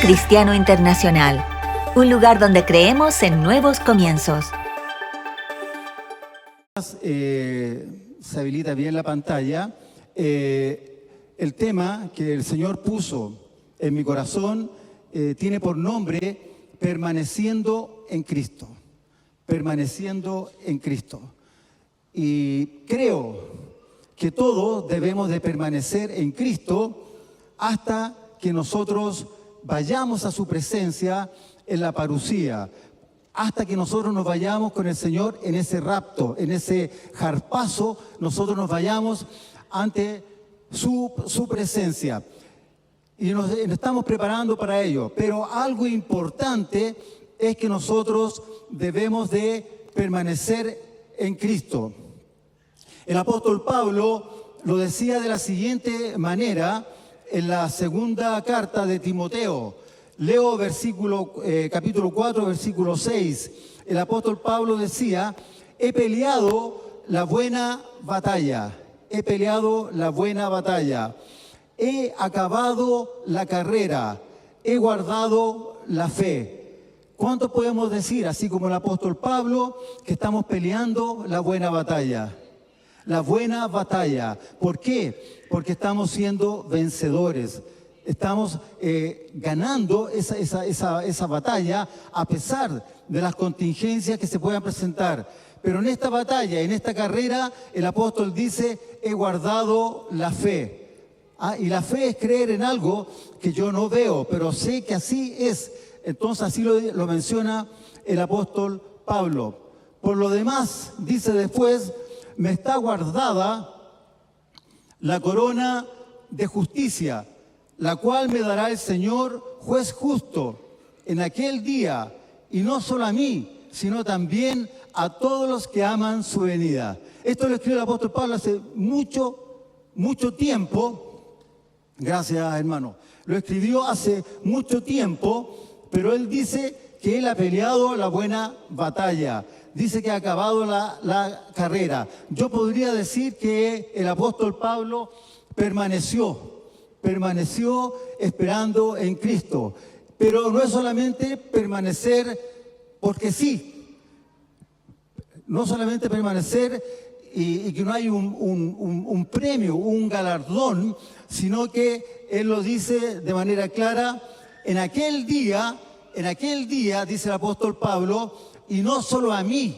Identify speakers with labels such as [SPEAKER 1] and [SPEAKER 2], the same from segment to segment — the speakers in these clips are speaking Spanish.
[SPEAKER 1] Cristiano Internacional, un lugar donde creemos en nuevos comienzos.
[SPEAKER 2] Se habilita bien la pantalla. El tema que el Señor puso en mi corazón tiene por nombre Permaneciendo en Cristo. Permaneciendo en Cristo. Y creo que todos debemos de permanecer en Cristo hasta que nosotros vayamos a su presencia en la parucía, hasta que nosotros nos vayamos con el Señor en ese rapto, en ese jarpazo, nosotros nos vayamos ante su presencia. Y nos estamos preparando para ello. Pero algo importante es que nosotros debemos de permanecer en Cristo. El apóstol Pablo lo decía de la siguiente manera en la segunda carta de Timoteo. Leo capítulo 4, versículo 6. El apóstol Pablo decía: he peleado la buena batalla. He peleado la buena batalla. He acabado la carrera. He guardado la fe. ¿Cuánto podemos decir, así como el apóstol Pablo, que estamos peleando la buena batalla? La buena batalla. ¿Por qué? Porque estamos siendo vencedores. Estamos ganando esa batalla a pesar de las contingencias que se puedan presentar. Pero en esta batalla, en esta carrera, el apóstol dice: he guardado la fe. Y la fe es creer en algo que yo no veo, pero sé que así es. Entonces así lo menciona el apóstol Pablo. Por lo demás, dice después: me está guardada la corona de justicia, la cual me dará el Señor, juez justo, en aquel día, y no solo a mí, sino también a todos los que aman su venida. Esto lo escribió el apóstol Pablo hace mucho tiempo. Gracias, hermano. Lo escribió hace mucho tiempo, pero él dice que él ha peleado la buena batalla. Dice que ha acabado la carrera. Yo podría decir que el apóstol Pablo permaneció esperando en Cristo. Pero no es solamente permanecer porque sí. No solamente permanecer y que no hay un premio, un galardón, sino que él lo dice de manera clara: en aquel día, dice el apóstol Pablo, y no solo a mí,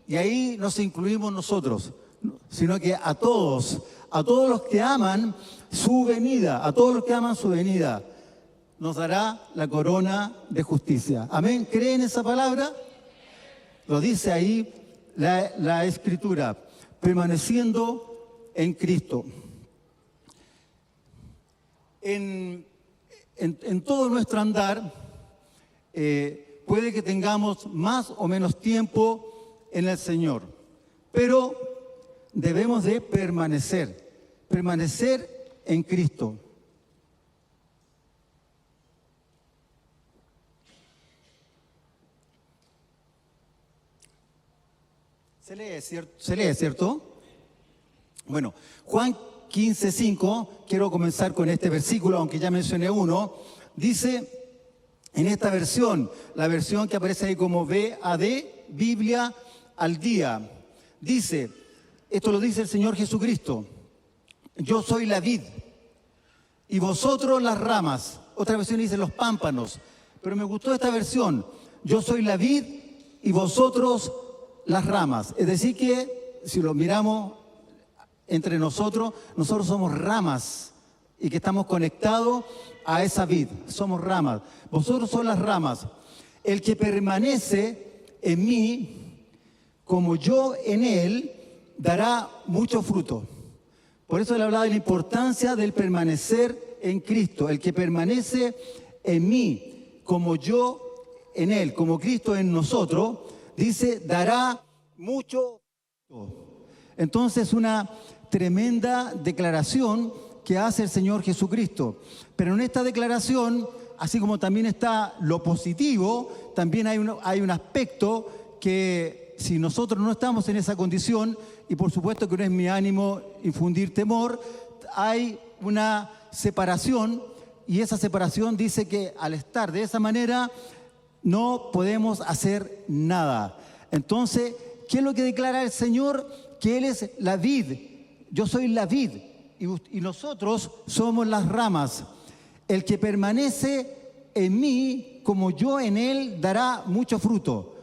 [SPEAKER 2] y ahí nos incluimos nosotros, sino que a todos los que aman su venida, nos dará la corona de justicia. Amén. ¿Creen esa palabra? Lo dice ahí la Escritura, permaneciendo en Cristo. En todo nuestro andar, puede que tengamos más o menos tiempo en el Señor, pero debemos de permanecer en Cristo. Se lee, ¿cierto? Bueno, Juan 15:5, quiero comenzar con este versículo, aunque ya mencioné uno. Dice en esta versión, la versión que aparece ahí como BAD, Biblia al día, dice, esto lo dice el Señor Jesucristo: yo soy la vid y vosotros las ramas. Otra versión dice los pámpanos, pero me gustó esta versión: yo soy la vid y vosotros las ramas. Es decir que si lo miramos entre nosotros somos ramas y que estamos conectados a esa vid. Somos ramas. Vosotros sois las ramas. El que permanece en mí, como yo en él, dará mucho fruto. Por eso le hablaba de la importancia del permanecer en Cristo. El que permanece en mí, como yo en él, como Cristo en nosotros, dice, dará mucho fruto. Entonces, una tremenda declaración que hace el Señor Jesucristo. Pero en esta declaración, así como también está lo positivo, también hay un aspecto que si nosotros no estamos en esa condición, y por supuesto que no es mi ánimo infundir temor, hay una separación y esa separación dice que al estar de esa manera no podemos hacer nada. Entonces, ¿qué es lo que declara el Señor? Que Él es la vid. Yo soy la vid y nosotros somos las ramas. El que permanece en mí, como yo en Él, dará mucho fruto.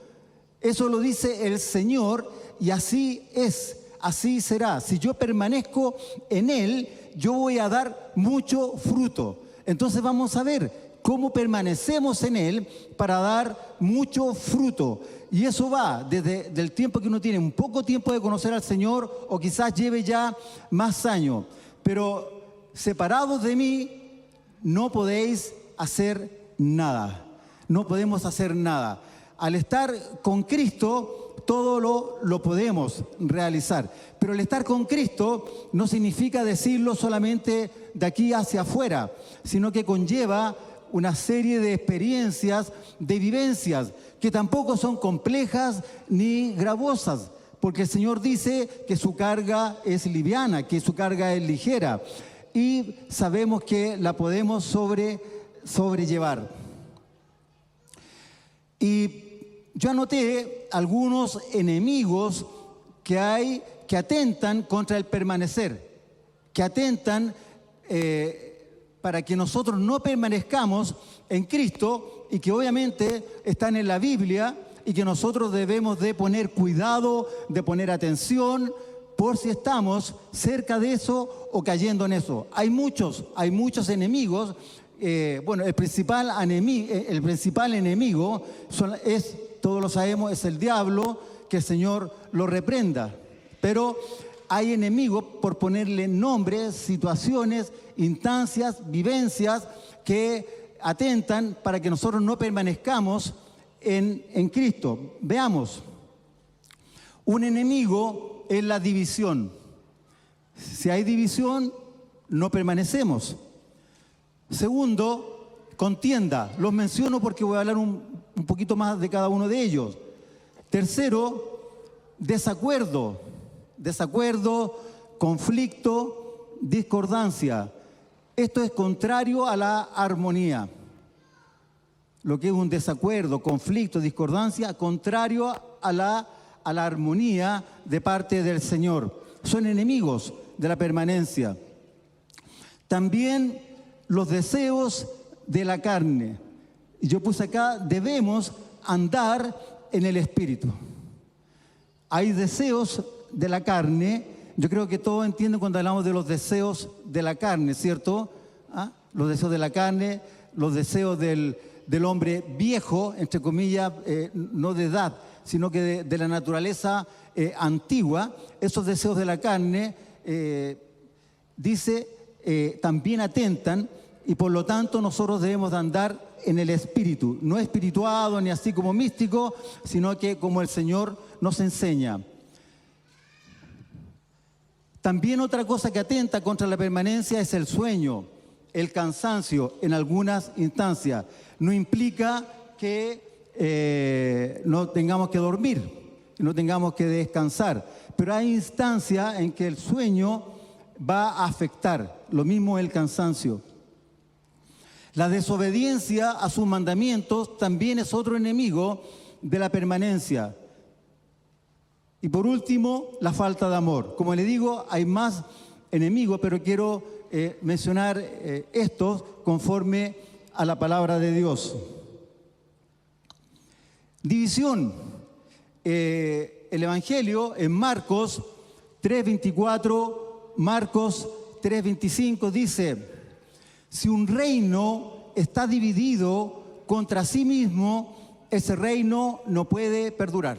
[SPEAKER 2] Eso lo dice el Señor y así es, así será. Si yo permanezco en Él, yo voy a dar mucho fruto. Entonces vamos a ver cómo permanecemos en Él para dar mucho fruto. Y eso va desde el tiempo que uno tiene un poco tiempo de conocer al Señor o quizás lleve ya más años. Pero separados de mí no podéis hacer nada. No podemos hacer nada. Al estar con Cristo, todo lo podemos realizar. Pero el estar con Cristo no significa decirlo solamente de aquí hacia afuera, sino que conlleva una serie de experiencias, de vivencias, que tampoco son complejas ni gravosas, porque el Señor dice que su carga es liviana, que su carga es ligera, y sabemos que la podemos sobrellevar. Y yo anoté algunos enemigos que hay que atentan contra el permanecer, que atentan para que nosotros no permanezcamos en Cristo y que obviamente están en la Biblia y que nosotros debemos de poner cuidado, de poner atención por si estamos cerca de eso o cayendo en eso. Hay muchos enemigos. El principal enemigo es, todos lo sabemos, es el diablo, que el Señor lo reprenda. Pero hay enemigos, por ponerle nombres, situaciones, instancias, vivencias que atentan para que nosotros no permanezcamos en Cristo. Veamos, un enemigo es la división. Si hay división, no permanecemos. Segundo, contienda. Los menciono porque voy a hablar un poquito más de cada uno de ellos. Tercero, desacuerdo, conflicto, discordancia. Esto es contrario a la armonía. Lo que es un desacuerdo, conflicto, discordancia, contrario a la armonía de parte del Señor. Son enemigos de la permanencia. También los deseos de la carne. Y yo puse acá, debemos andar en el Espíritu. Hay deseos de la carne. Yo creo que todos entienden cuando hablamos de los deseos de la carne, ¿cierto? Los deseos de la carne, los deseos del hombre viejo, entre comillas, no de edad, sino que de la naturaleza antigua. Esos deseos de la carne, también atentan, y por lo tanto nosotros debemos de andar en el Espíritu, no espirituado ni así como místico, sino que como el Señor nos enseña. También otra cosa que atenta contra la permanencia es el sueño, el cansancio en algunas instancias. No implica que no tengamos que dormir, no tengamos que descansar, pero hay instancias en que el sueño va a afectar, lo mismo el cansancio. La desobediencia a sus mandamientos también es otro enemigo de la permanencia. Y por último, la falta de amor. Como le digo, hay más enemigos, pero quiero mencionar estos conforme a la palabra de Dios. División. El Evangelio en Marcos 3:24, Marcos 3:25 dice: si un reino está dividido contra sí mismo, ese reino no puede perdurar.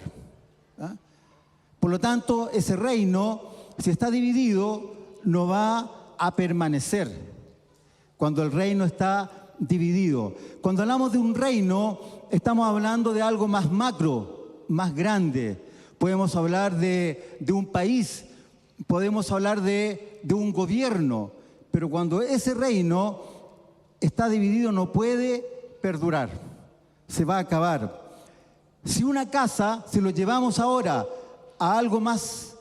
[SPEAKER 2] Por lo tanto, ese reino, si está dividido, no va a permanecer. Cuando el reino está dividido. Cuando hablamos de un reino, estamos hablando de algo más macro, más grande. Podemos hablar de un país, podemos hablar de un gobierno, pero cuando ese reino está dividido no puede perdurar, se va a acabar. Si una casa, si lo llevamos ahora a algo más,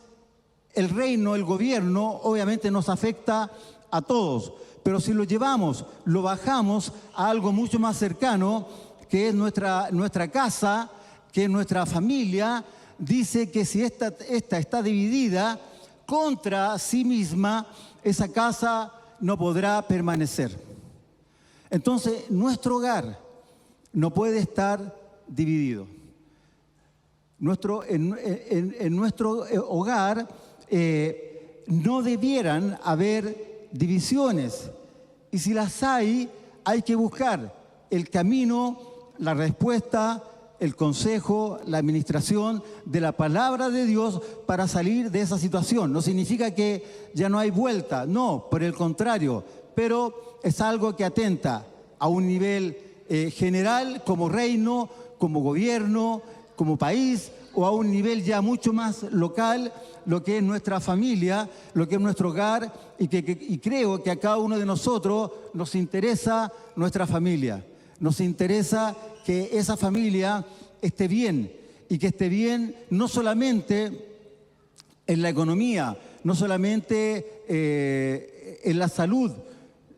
[SPEAKER 2] el reino, el gobierno, obviamente nos afecta a todos, Pero si lo llevamos, lo bajamos a algo mucho más cercano, que es nuestra casa, que es nuestra familia, dice que si esta está dividida contra sí misma, esa casa no podrá permanecer. Entonces, nuestro hogar no puede estar dividido. En nuestro hogar no debieran haber divisiones. Y si las hay que buscar el camino, la respuesta, el consejo, la administración de la palabra de Dios para salir de esa situación. No significa que ya no hay vuelta, no, por el contrario, pero es algo que atenta a un nivel general, como reino, como gobierno, como país, o a un nivel ya mucho más local, lo que es nuestra familia, lo que es nuestro hogar, y creo que a cada uno de nosotros nos interesa nuestra familia. Nos interesa que esa familia esté bien, y que esté bien no solamente en la economía, no solamente en la salud,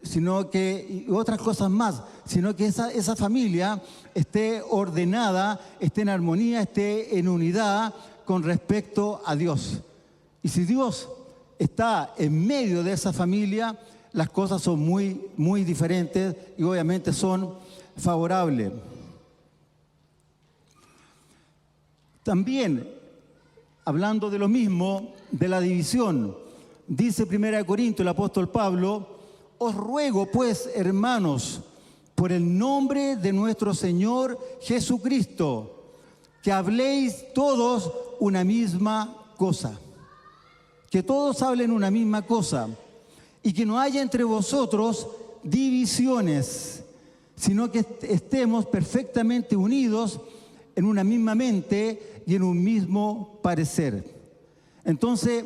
[SPEAKER 2] sino que, y otras cosas más, sino que esa familia esté ordenada, esté en armonía, esté en unidad con respecto a Dios. Y si Dios está en medio de esa familia, las cosas son muy, muy diferentes y obviamente son favorables. También, hablando de lo mismo, de la división, dice 1 Corintios el apóstol Pablo: os ruego pues, hermanos, por el nombre de nuestro Señor Jesucristo, que habléis todos una misma cosa. Que todos hablen una misma cosa, y que no haya entre vosotros divisiones, sino que estemos perfectamente unidos en una misma mente y en un mismo parecer. Entonces,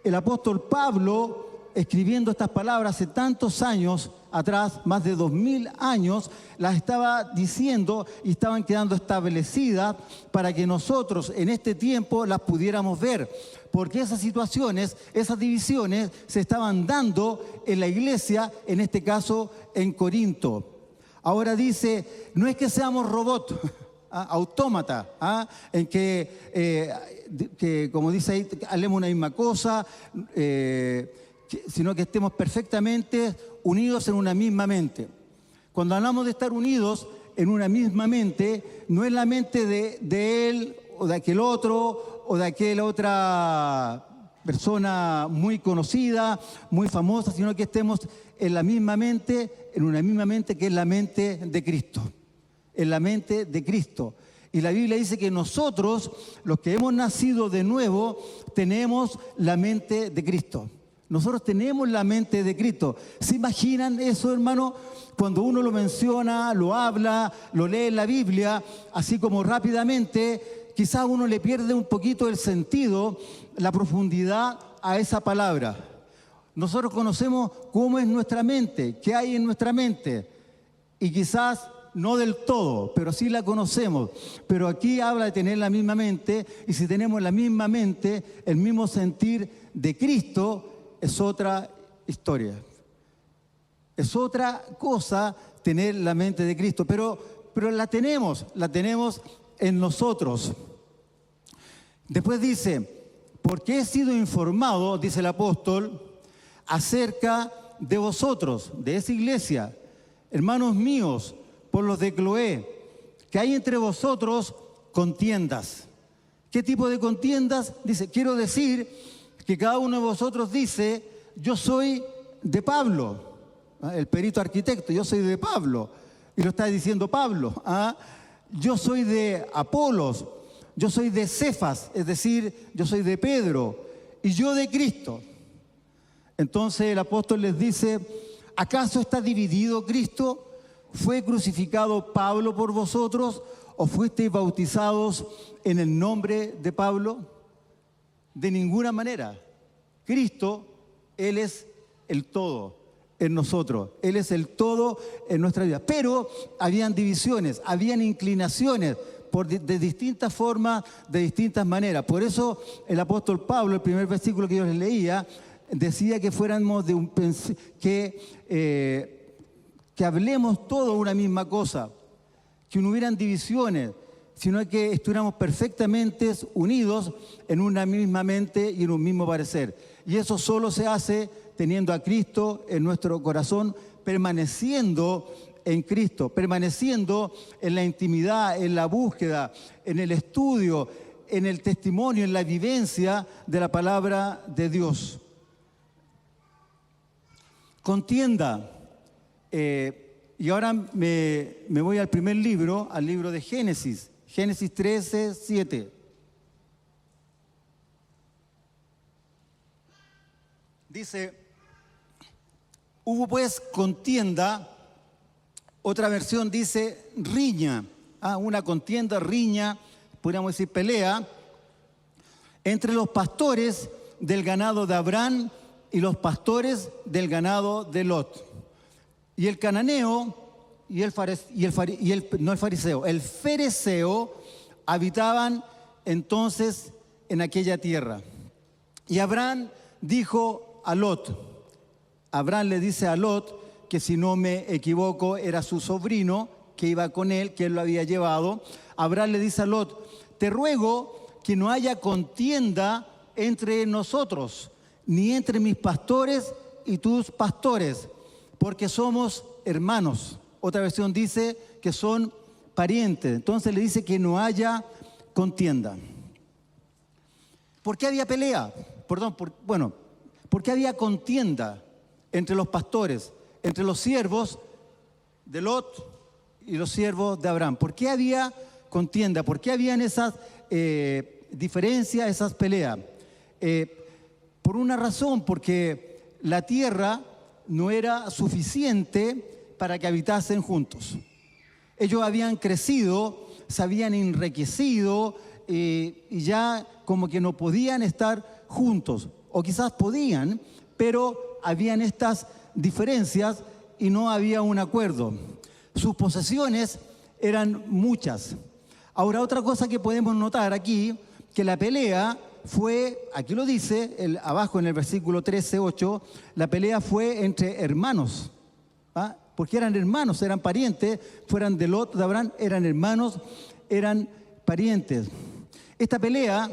[SPEAKER 2] el apóstol Pablo, escribiendo estas palabras hace tantos años atrás, más de 2000 años, las estaba diciendo y estaban quedando establecidas para que nosotros en este tiempo las pudiéramos ver, porque esas situaciones, esas divisiones se estaban dando en la iglesia, en este caso en Corinto. Ahora dice, no es que seamos robots, autómata, en que, como dice ahí, hablemos una misma cosa, sino que estemos perfectamente unidos en una misma mente. Cuando hablamos de estar unidos en una misma mente, no es la mente de él o de aquel otro o de aquella otra persona muy conocida, muy famosa, sino que estemos en la misma mente, en una misma mente que es la mente de Cristo. En la mente de Cristo. Y la Biblia dice que nosotros, los que hemos nacido de nuevo, tenemos la mente de Cristo. Nosotros tenemos la mente de Cristo. ¿Se imaginan eso, hermano? Cuando uno lo menciona, lo habla, lo lee en la Biblia, así como rápidamente, quizás uno le pierde un poquito el sentido, la profundidad a esa palabra. Nosotros conocemos cómo es nuestra mente, qué hay en nuestra mente, y quizás no del todo, pero sí la conocemos. Pero aquí habla de tener la misma mente, y si tenemos la misma mente, el mismo sentir de Cristo, es otra historia. Es otra cosa tener la mente de Cristo, pero la tenemos en nosotros. Después dice, porque he sido informado, dice el apóstol, acerca de vosotros, de esa iglesia, hermanos míos, por los de Cloé, que hay entre vosotros contiendas. ¿Qué tipo de contiendas? Dice, quiero decir que cada uno de vosotros dice, yo soy de Pablo, el perito arquitecto, yo soy de Pablo, y lo está diciendo Pablo, yo soy de Apolos, yo soy de Cefas, es decir, yo soy de Pedro, y yo de Cristo. Entonces el apóstol les dice, ¿acaso está dividido Cristo? ¿Fue crucificado Pablo por vosotros o fuisteis bautizados en el nombre de Pablo? De ninguna manera. Cristo, Él es el todo en nosotros. Él es el todo en nuestra vida. Pero habían divisiones, habían inclinaciones de distintas formas, de distintas maneras. Por eso el apóstol Pablo, el primer versículo que yo les leía, decía que fuéramos que hablemos todos una misma cosa, que no hubieran divisiones, sino que estuviéramos perfectamente unidos en una misma mente y en un mismo parecer. Y eso solo se hace teniendo a Cristo en nuestro corazón, permaneciendo en Cristo, permaneciendo en la intimidad, en la búsqueda, en el estudio, en el testimonio, en la vivencia de la palabra de Dios. Contienda. Y ahora me voy al primer libro, al libro de Génesis. Génesis 13, 7. Dice, hubo pues contienda, otra versión dice riña, una contienda, riña, podríamos decir pelea, entre los pastores del ganado de Abraham y los pastores del ganado de Lot. Y el cananeo y el fereceo habitaban entonces en aquella tierra. Y Abraham dijo a Lot, Abraham le dice a Lot, que si no me equivoco era su sobrino que iba con él, que él lo había llevado. Abraham le dice a Lot, te ruego que no haya contienda entre nosotros, ni entre mis pastores y tus pastores, porque somos hermanos. Otra versión dice que son parientes. Entonces le dice que no haya contienda. ¿Por qué había pelea? ¿Por qué había contienda entre los pastores, entre los siervos de Lot y los siervos de Abraham? ¿Por qué había contienda? ¿Por qué habían esas diferencias, esas peleas? Por una razón, porque la tierra no era suficiente para que habitasen juntos. Ellos habían crecido, se habían enriquecido y ya como que no podían estar juntos. O quizás podían, pero habían estas diferencias y no había un acuerdo. Sus posesiones eran muchas. Ahora, otra cosa que podemos notar aquí, que la pelea fue, aquí lo dice, abajo en el versículo 13:8, la pelea fue entre hermanos, porque eran hermanos, eran parientes, fueran de Lot, de Abraham, eran hermanos, eran parientes. Esta pelea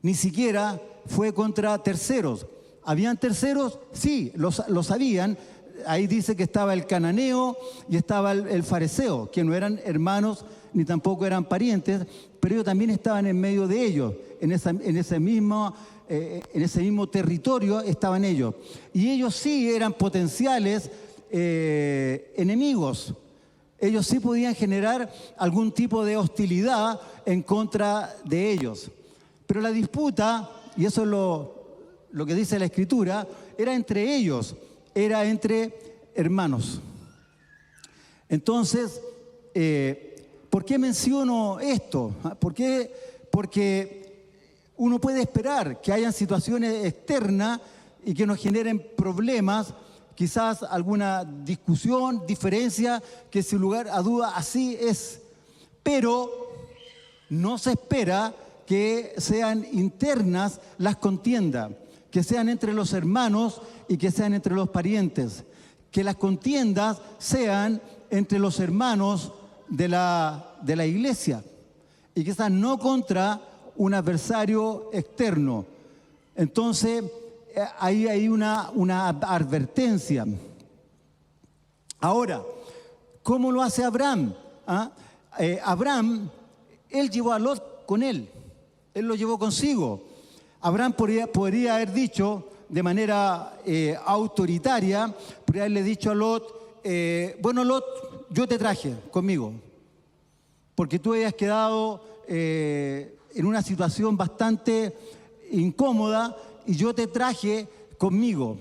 [SPEAKER 2] ni siquiera fue contra terceros. ¿Habían terceros? Sí, los habían. Ahí dice que estaba el cananeo y estaba el fariseo, que no eran hermanos ni tampoco eran parientes, pero ellos también estaban en medio de ellos, en ese mismo territorio estaban ellos. Y ellos sí eran potenciales enemigos. Ellos sí podían generar algún tipo de hostilidad en contra de ellos. Pero la disputa, y eso es lo que dice la Escritura, era entre ellos, era entre hermanos. Entonces, ¿por qué menciono esto? ¿Por qué? Porque uno puede esperar que hayan situaciones externas y que nos generen problemas, quizás alguna discusión, diferencia, que sin lugar a duda así es. Pero no se espera que sean internas las contiendas, que sean entre los hermanos y que sean entre los parientes, que las contiendas sean entre los hermanos de la iglesia y quizás no contra un adversario externo. Entonces, ahí hay una advertencia. Ahora, ¿cómo lo hace Abraham? Abraham, él llevó a Lot con él. Él lo llevó consigo. Abraham podría haber dicho de manera autoritaria, podría haberle dicho a Lot, bueno Lot, yo te traje conmigo, porque tú habías quedado en una situación bastante incómoda y yo te traje conmigo.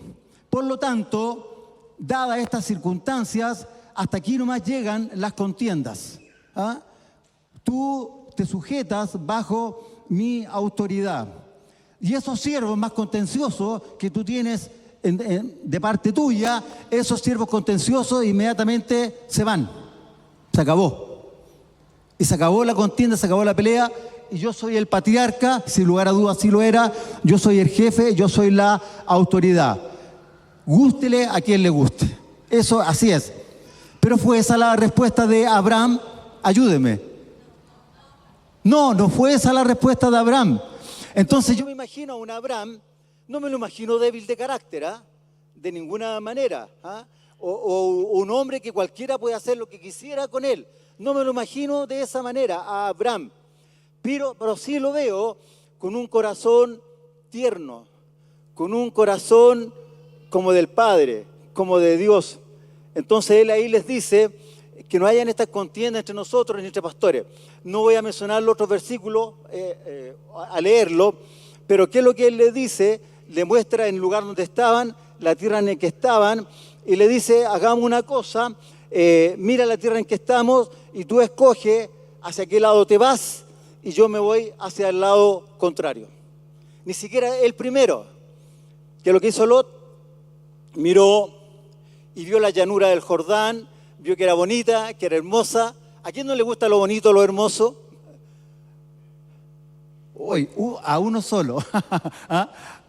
[SPEAKER 2] Por lo tanto, dadas estas circunstancias, hasta aquí nomás llegan las contiendas. Tú te sujetas bajo mi autoridad. Y esos siervos más contenciosos que tú tienes de parte tuya, esos siervos contenciosos inmediatamente se van. Se acabó. Y se acabó la contienda, se acabó la pelea, y yo soy el patriarca, sin lugar a dudas sí lo era, yo soy el jefe, yo soy la autoridad. Gústele a quien le guste. Eso así es. Pero fue esa la respuesta de Abraham. Ayúdeme. No, no fue esa la respuesta de Abraham. Entonces yo me imagino a un Abraham, no me lo imagino débil de carácter, de ninguna manera, o un hombre que cualquiera puede hacer lo que quisiera con él. No me lo imagino de esa manera a Abraham, pero sí lo veo con un corazón tierno, con un corazón como del Padre, como de Dios. Entonces él ahí les dice que no hayan estas contiendas entre nosotros ni entre pastores. No voy a mencionar los otros versículos a leerlo, pero ¿qué es lo que él les dice? Le muestra en el lugar donde estaban, la tierra en la que estaban, y le dice, hagamos una cosa, mira la tierra en que estamos y tú escoge hacia qué lado te vas y yo me voy hacia el lado contrario. Ni siquiera el primero, que lo que hizo Lot, miró y vio la llanura del Jordán, vio que era bonita, que era hermosa. ¿A quién no le gusta lo bonito, lo hermoso? Uy, a uno solo.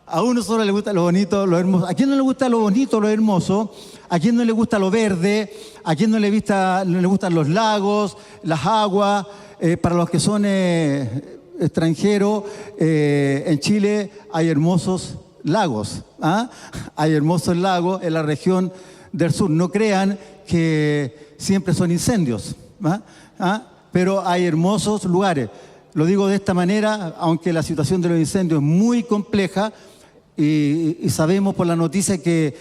[SPEAKER 2] A uno solo le gusta lo bonito, lo hermoso. ¿A quién no le gusta lo bonito, lo hermoso? ¿A quién no le gusta lo verde? ¿A quién no le gustan los lagos, las aguas? Para los que son extranjeros, en Chile hay hermosos lagos. Hay hermosos lagos en la región del sur. No crean que siempre son incendios, pero hay hermosos lugares. Lo digo de esta manera, aunque la situación de los incendios es muy compleja y sabemos por la noticia que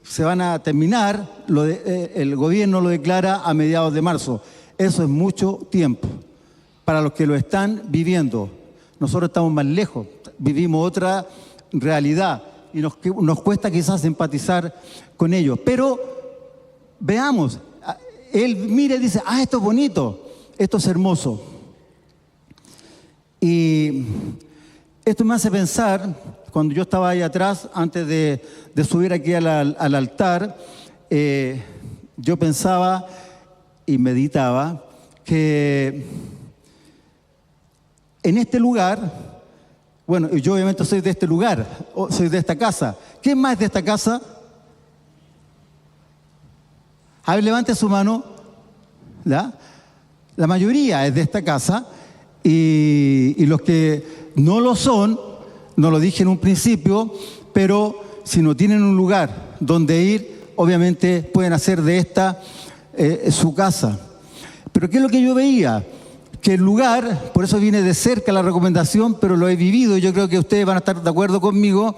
[SPEAKER 2] se van a terminar, el gobierno lo declara a mediados de marzo. Eso es mucho tiempo para los que lo están viviendo. Nosotros estamos más lejos, vivimos otra realidad y nos cuesta quizás empatizar con ellos. Pero veamos, él mira y dice, esto es bonito, esto es hermoso. Y esto me hace pensar, cuando yo estaba ahí atrás, antes de subir aquí al altar, yo pensaba y meditaba que en este lugar, bueno, yo obviamente soy de este lugar, soy de esta casa. ¿Quién más es de esta casa? A ver, levante su mano. ¿Ya? La mayoría es de esta casa y los que no lo son, no lo dije en un principio, pero si no tienen un lugar donde ir, obviamente pueden hacer de esta su casa. Pero ¿qué es lo que yo veía? Que el lugar, por eso viene de cerca la recomendación, pero lo he vivido y yo creo que ustedes van a estar de acuerdo conmigo.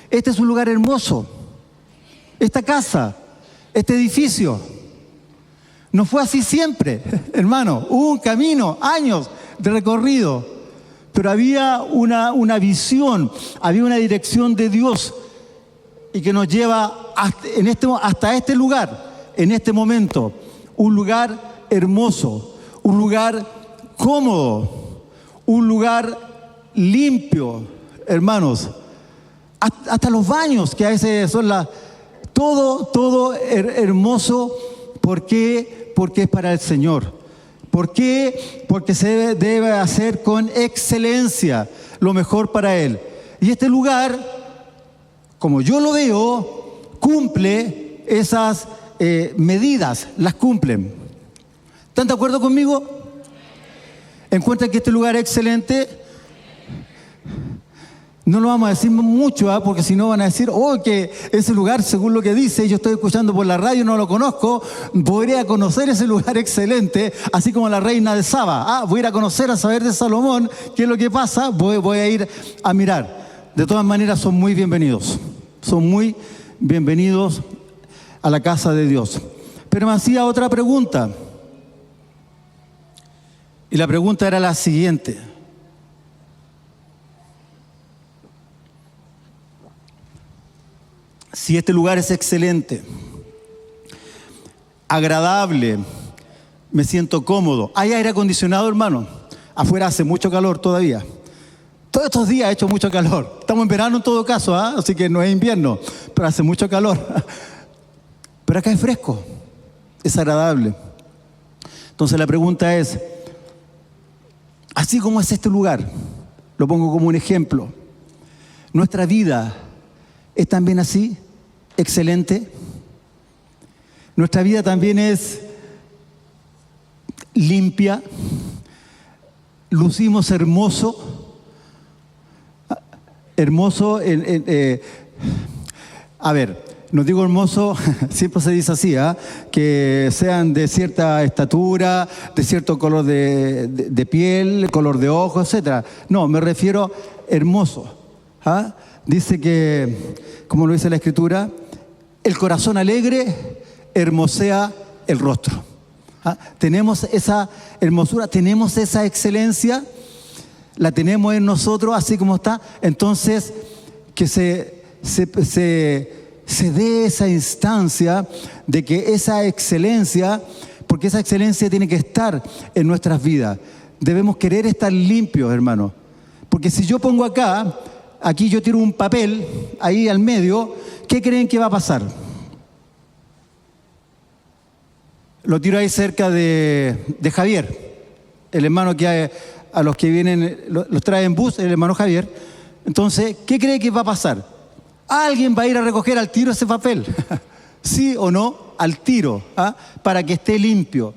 [SPEAKER 2] Este es un lugar hermoso. Esta casa, este edificio. No fue así siempre, hermano. Hubo un camino, años de recorrido. Pero había una visión, había una dirección de Dios y que nos lleva hasta este lugar, en este momento. Un lugar hermoso, un lugar cómodo, un lugar limpio, hermanos. Hasta los baños, que a veces son todo hermoso. ¿Por qué? Porque es para el Señor. ¿Por qué? Porque se debe hacer con excelencia lo mejor para Él. Y este lugar, como yo lo veo, cumple esas medidas, las cumplen. ¿Están de acuerdo conmigo? ¿Encuentran que este lugar es excelente? No lo vamos a decir mucho, porque si no van a decir, que ese lugar, según lo que dice, yo estoy escuchando por la radio, no lo conozco, podría conocer ese lugar excelente, así como la reina de Saba. Voy a ir a conocer, a saber de Salomón, qué es lo que pasa, voy a ir a mirar. De todas maneras, son muy bienvenidos a la casa de Dios. Pero me hacía otra pregunta, y la pregunta era la siguiente. Si este lugar es excelente, agradable, me siento cómodo. ¿Hay aire acondicionado, hermano? Afuera hace mucho calor todavía. Todos estos días ha hecho mucho calor. Estamos en verano en todo caso, así que no es invierno, pero hace mucho calor. Pero acá es fresco, es agradable. Entonces la pregunta es, así como es este lugar, lo pongo como un ejemplo, nuestra vida es también así, excelente. Nuestra vida también es limpia, lucimos hermoso, a ver, no digo hermoso, siempre se dice así, que sean de cierta estatura, de cierto color de piel, color de ojos, etc. No, me refiero hermoso. Dice que, como lo dice la Escritura, el corazón alegre hermosea el rostro. Tenemos esa hermosura, tenemos esa excelencia, la tenemos en nosotros así como está. Entonces, que se dé esa instancia de que esa excelencia, porque esa excelencia tiene que estar en nuestras vidas. Debemos querer estar limpios, hermano. Porque si yo pongo aquí yo tiro un papel ahí al medio, ¿qué creen que va a pasar? Lo tiro ahí cerca de Javier, el hermano que a los que vienen, los trae en bus, el hermano Javier. Entonces, ¿qué cree que va a pasar? Alguien va a ir a recoger al tiro ese papel, ¿sí o no? Al tiro, para que esté limpio.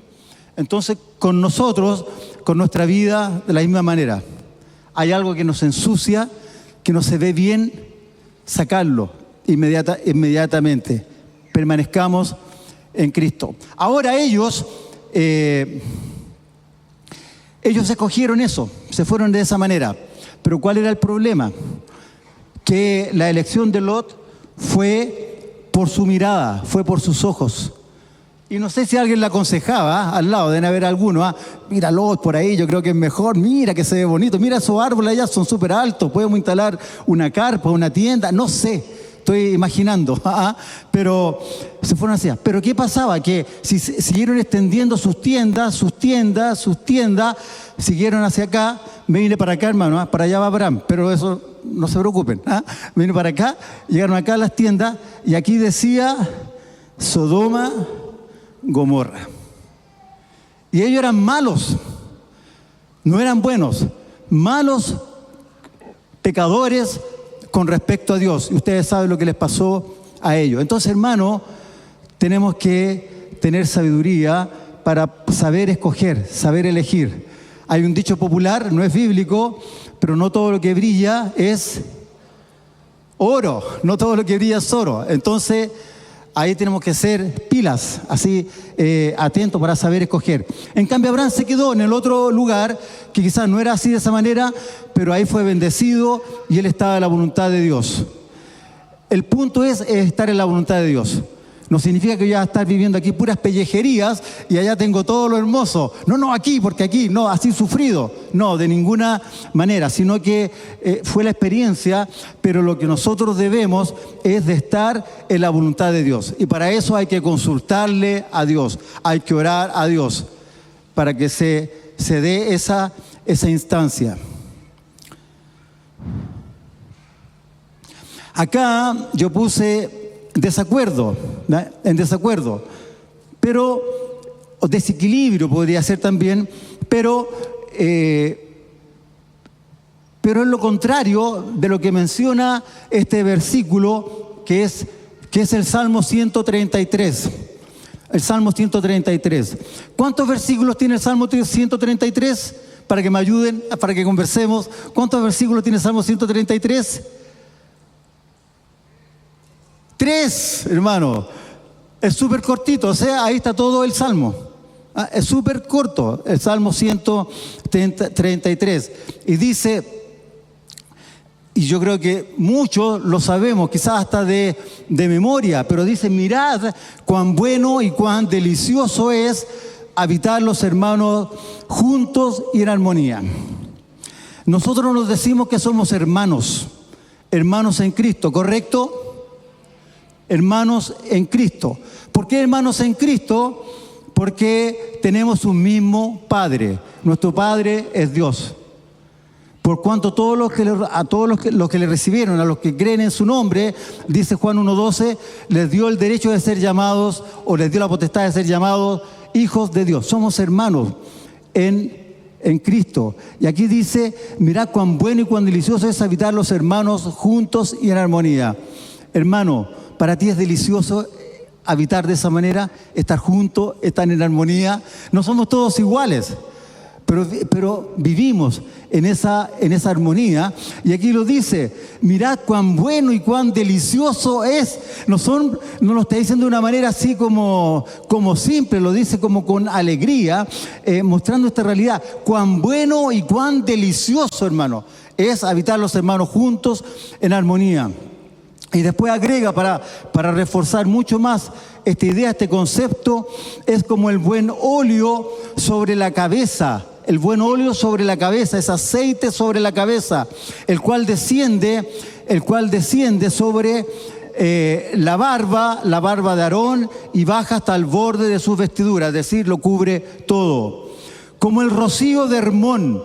[SPEAKER 2] Entonces, con nosotros, con nuestra vida, de la misma manera. Hay algo que nos ensucia, que no se ve bien, sacarlo inmediatamente. Permanezcamos en Cristo. Ahora ellos escogieron eso, se fueron de esa manera. Pero ¿cuál era el problema? Que la elección de Lot fue por su mirada, fue por sus ojos. Y no sé si alguien le aconsejaba, al lado, deben haber algunos, mira Lot por ahí, yo creo que es mejor, mira que se ve bonito, mira esos árboles allá, son súper altos, podemos instalar una carpa, una tienda, no sé, estoy imaginando, pero se fueron hacia. Pero ¿qué pasaba? Que si siguieron extendiendo sus tiendas, siguieron hacia acá, me vine para acá, hermano, para allá va Abraham, pero eso no se preocupen, me vine para acá, llegaron acá a las tiendas y aquí decía Sodoma, Gomorra. Y ellos eran malos, no eran buenos, malos pecadores con respecto a Dios. Y ustedes saben lo que les pasó a ellos. Entonces, hermano, tenemos que tener sabiduría para saber escoger, saber elegir. Hay un dicho popular, no es bíblico, pero no todo lo que brilla es oro, no todo lo que brilla es oro. Entonces, ahí tenemos que ser pilas, así atentos para saber escoger. En cambio, Abraham se quedó en el otro lugar, que quizás no era así de esa manera, pero ahí fue bendecido y él estaba en la voluntad de Dios. El punto es estar en la voluntad de Dios. No significa que yo voy a estar viviendo aquí puras pellejerías y allá tengo todo lo hermoso. No, aquí, porque aquí, no, así sufrido. No, de ninguna manera, sino que fue la experiencia, pero lo que nosotros debemos es de estar en la voluntad de Dios. Y para eso hay que consultarle a Dios, hay que orar a Dios, para que se dé esa instancia. Acá yo puse en desacuerdo, pero, o desequilibrio podría ser también, pero es lo contrario de lo que menciona este versículo, que es el Salmo 133. El Salmo 133. ¿Cuántos versículos tiene el Salmo 133? Para que me ayuden, para que conversemos. ¿Cuántos versículos tiene el Salmo 133? 3, hermano. Es súper cortito, o sea, ahí está todo el Salmo. Es súper corto, el Salmo 133. Y dice, y yo creo que muchos lo sabemos, quizás hasta de memoria, pero dice, mirad cuán bueno y cuán delicioso es habitar los hermanos juntos y en armonía. Nosotros nos decimos que somos hermanos en Cristo, ¿correcto? Hermanos en Cristo. ¿Por qué hermanos en Cristo? Porque tenemos un mismo Padre. Nuestro Padre es Dios. Por cuanto a todos los que le recibieron, a los que creen en su nombre, dice Juan 1:12, les dio el derecho de ser llamados, o les dio la potestad de ser llamados hijos de Dios. Somos hermanos en en Cristo. Y aquí dice, mirad cuán bueno y cuán delicioso es habitar los hermanos juntos y en armonía. Hermano, para ti es delicioso habitar de esa manera, estar juntos, estar en armonía. No somos todos iguales, pero vivimos en esa armonía. Y aquí lo dice, mirad cuán bueno y cuán delicioso es. No lo está diciendo de una manera así como simple, lo dice como con alegría, mostrando esta realidad. Cuán bueno y cuán delicioso, hermano, es habitar los hermanos juntos en armonía. Y después agrega, para reforzar mucho más esta idea, este concepto, es como el buen óleo sobre la cabeza. El buen óleo sobre la cabeza, es aceite sobre la cabeza, el cual desciende sobre la barba de Aarón, y baja hasta el borde de sus vestiduras, es decir, lo cubre todo. Como el rocío de Hermón,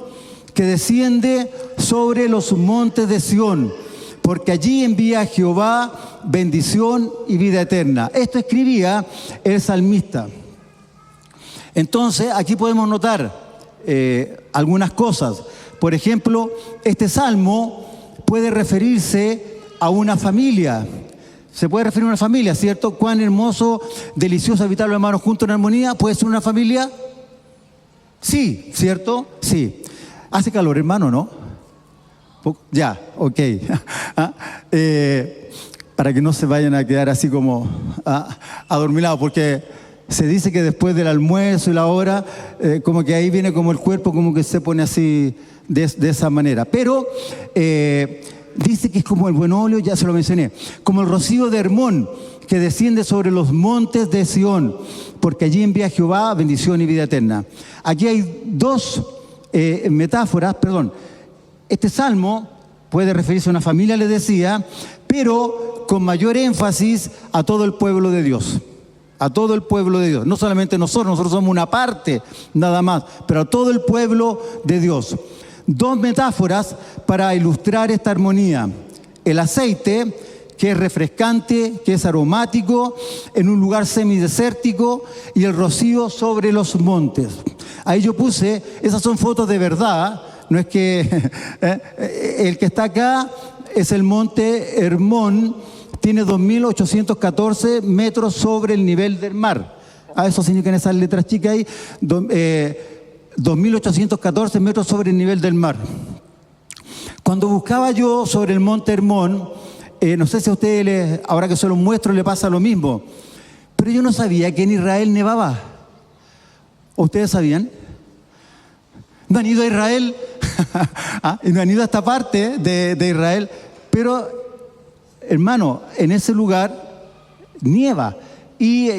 [SPEAKER 2] que desciende sobre los montes de Sión, porque allí envía Jehová bendición y vida eterna. Esto escribía el salmista. Entonces, aquí podemos notar algunas cosas. Por ejemplo, este salmo puede referirse a una familia. Se puede referir a una familia, ¿cierto? Cuán hermoso, delicioso habitar los hermanos juntos en armonía. ¿Puede ser una familia? Sí, ¿cierto? Sí. Hace calor, hermano, ¿no? Ya, ok. Para que no se vayan a quedar así como adormilados, porque se dice que después del almuerzo y la hora, como que ahí viene como el cuerpo, como que se pone así de esa manera. Pero dice que es como el buen óleo, ya se lo mencioné, como el rocío de Hermón, que desciende sobre los montes de Sión, porque allí envía Jehová bendición y vida eterna. Aquí hay dos metáforas, perdón. Este salmo puede referirse a una familia, les decía, pero con mayor énfasis a todo el pueblo de Dios. A todo el pueblo de Dios. No solamente nosotros somos una parte nada más, pero a todo el pueblo de Dios. Dos metáforas para ilustrar esta armonía. El aceite, que es refrescante, que es aromático, en un lugar semidesértico, y el rocío sobre los montes. Ahí yo puse, esas son fotos de verdad. No es que el que está acá es el monte Hermón, tiene 2.814 metros sobre el nivel del mar. Eso significan esas letras chicas ahí, 2.814 metros sobre el nivel del mar. Cuando buscaba yo sobre el monte Hermón, no sé si a ustedes, ahora que se los muestro, le pasa lo mismo, pero yo no sabía que en Israel nevaba. ¿Ustedes sabían? ¿No han ido a Israel? No han ido a esta parte de Israel, pero hermano, en ese lugar nieva y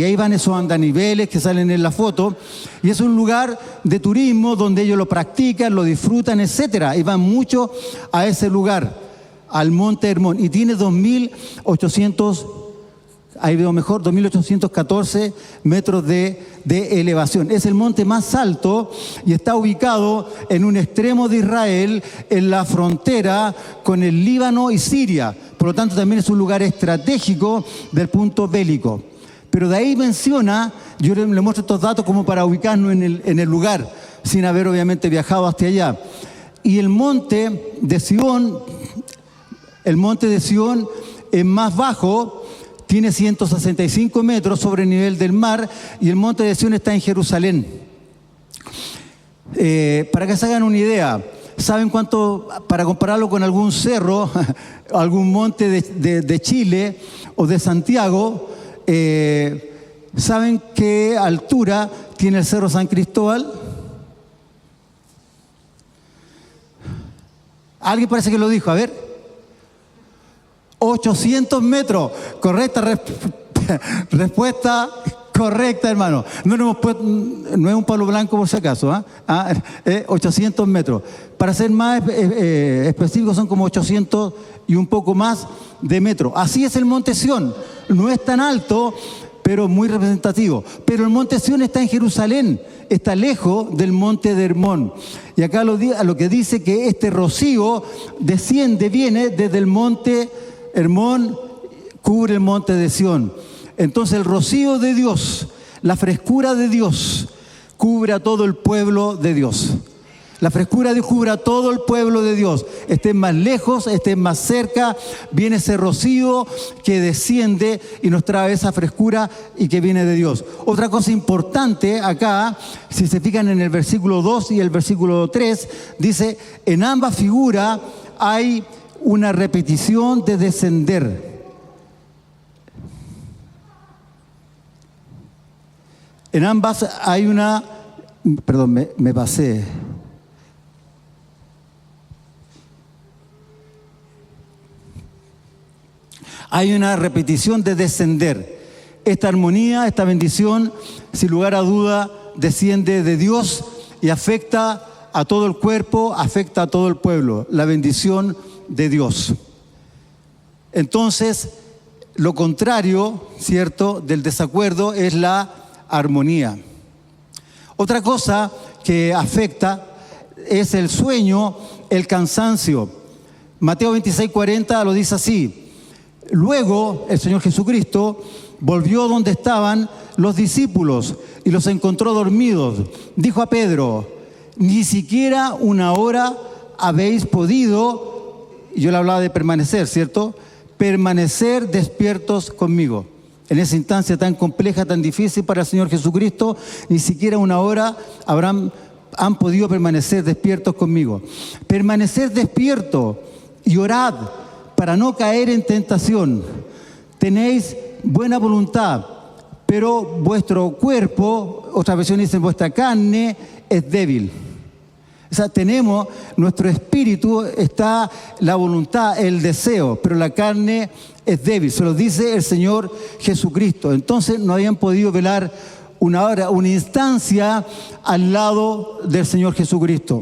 [SPEAKER 2] ahí van esos andaniveles que salen en la foto, y es un lugar de turismo donde ellos lo practican, lo disfrutan, etcétera, y van mucho a ese lugar, al monte Hermón, y tiene 2.814 metros de elevación. Es el monte más alto y está ubicado en un extremo de Israel, en la frontera con el Líbano y Siria. Por lo tanto, también es un lugar estratégico del punto bélico. Pero de ahí menciona, yo le muestro estos datos como para ubicarnos en el lugar, sin haber obviamente viajado hasta allá. Y el monte de Sión es más bajo, tiene 165 metros sobre el nivel del mar, y el monte de Sión está en Jerusalén. Para que se hagan una idea, ¿saben cuánto, para compararlo con algún cerro, algún monte de Chile o de Santiago, ¿saben qué altura tiene el Cerro San Cristóbal? Alguien parece que lo dijo, a ver. 800 metros. Correcta respuesta, correcta, hermano. No es un palo blanco por si acaso. 800 metros. Para ser más específico, son como 800 y un poco más de metros. Así es el monte Sión. No es tan alto, pero muy representativo. Pero el monte Sión está en Jerusalén, está lejos del monte de Hermón. Y acá lo que dice que este rocío viene desde el monte Hermón, cubre el monte de Sión. Entonces el rocío de Dios, la frescura de Dios, cubre a todo el pueblo de Dios. La frescura de Dios cubre a todo el pueblo de Dios. Estén más lejos, estén más cerca, viene ese rocío que desciende y nos trae esa frescura y que viene de Dios. Otra cosa importante acá, si se fijan en el versículo 2 y el versículo 3, dice, en ambas figuras hay una repetición de descender. En ambas hay una... Perdón, me pasé. Hay una repetición de descender. Esta armonía, esta bendición, sin lugar a duda, desciende de Dios y afecta a todo el cuerpo, afecta a todo el pueblo. La bendición de Dios. Entonces, lo contrario, ¿cierto?, del desacuerdo es la armonía. Otra cosa que afecta es el sueño, el cansancio. Mateo 26:40 lo dice así. Luego el Señor Jesucristo volvió donde estaban los discípulos y los encontró dormidos. Dijo a Pedro, ni siquiera una hora habéis podido, yo le hablaba de permanecer, ¿cierto? Permanecer despiertos conmigo. En esa instancia tan compleja, tan difícil para el Señor Jesucristo, ni siquiera una hora han podido permanecer despiertos conmigo. Permanecer despierto y orad para no caer en tentación. Tenéis buena voluntad, pero vuestro cuerpo, otra versión dice vuestra carne, es débil. O sea, tenemos, nuestro espíritu está la voluntad, el deseo, pero la carne es débil. Se lo dice el Señor Jesucristo. Entonces no habían podido velar una hora, una instancia al lado del Señor Jesucristo.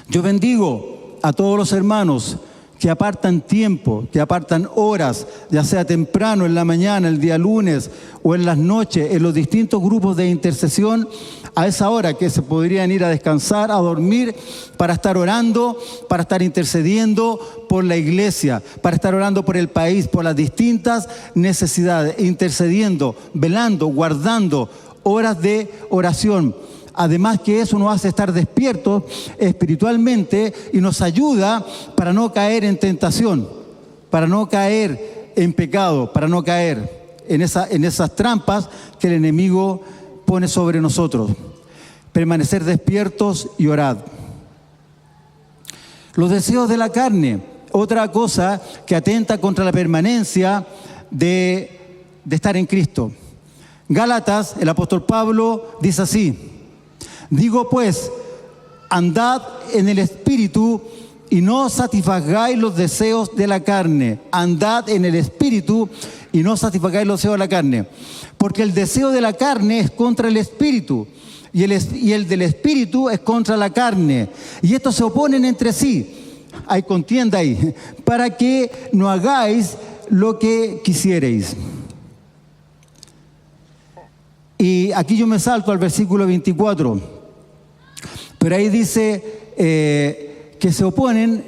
[SPEAKER 2] Yo bendigo a todos los hermanos que apartan tiempo, que apartan horas, ya sea temprano, en la mañana, el día lunes o en las noches, en los distintos grupos de intercesión, a esa hora que se podrían ir a descansar, a dormir, para estar orando, para estar intercediendo por la iglesia, para estar orando por el país, por las distintas necesidades, intercediendo, velando, guardando horas de oración. Además que eso nos hace estar despiertos espiritualmente y nos ayuda para no caer en tentación, para no caer en pecado, para no caer en esas trampas que el enemigo pone sobre nosotros. Permanecer despiertos y orad. Los deseos de la carne, otra cosa que atenta contra la permanencia de estar en Cristo. Gálatas, el apóstol Pablo dice así: digo pues, andad en el Espíritu y no satisfagáis los deseos de la carne. Andad en el Espíritu y no satisfagáis los deseos de la carne. Porque el deseo de la carne es contra el Espíritu y el del Espíritu es contra la carne. Y estos se oponen entre sí. Hay contienda ahí. Para que no hagáis lo que quisierais. Y aquí yo me salto al versículo 24. Pero ahí dice que se oponen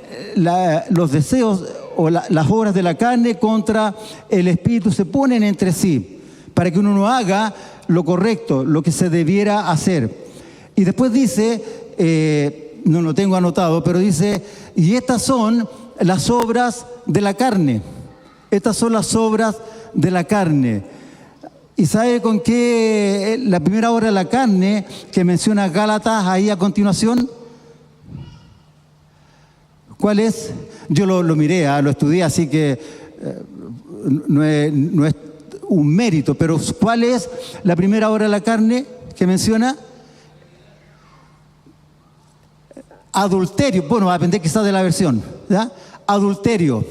[SPEAKER 2] los deseos o las obras de la carne contra el Espíritu, se ponen entre sí para que uno no haga lo correcto, lo que se debiera hacer. Y después dice, no lo tengo anotado, pero dice, y estas son las obras de la carne. Estas son las obras de la carne. ¿Y sabe con qué la primera obra de la carne que menciona Gálatas ahí a continuación? ¿Cuál es? Yo lo miré, lo estudié, así que no es un mérito, pero ¿cuál es la primera obra de la carne que menciona? Adulterio. Bueno, va a depender quizás de la versión, ¿ya? Adulterio.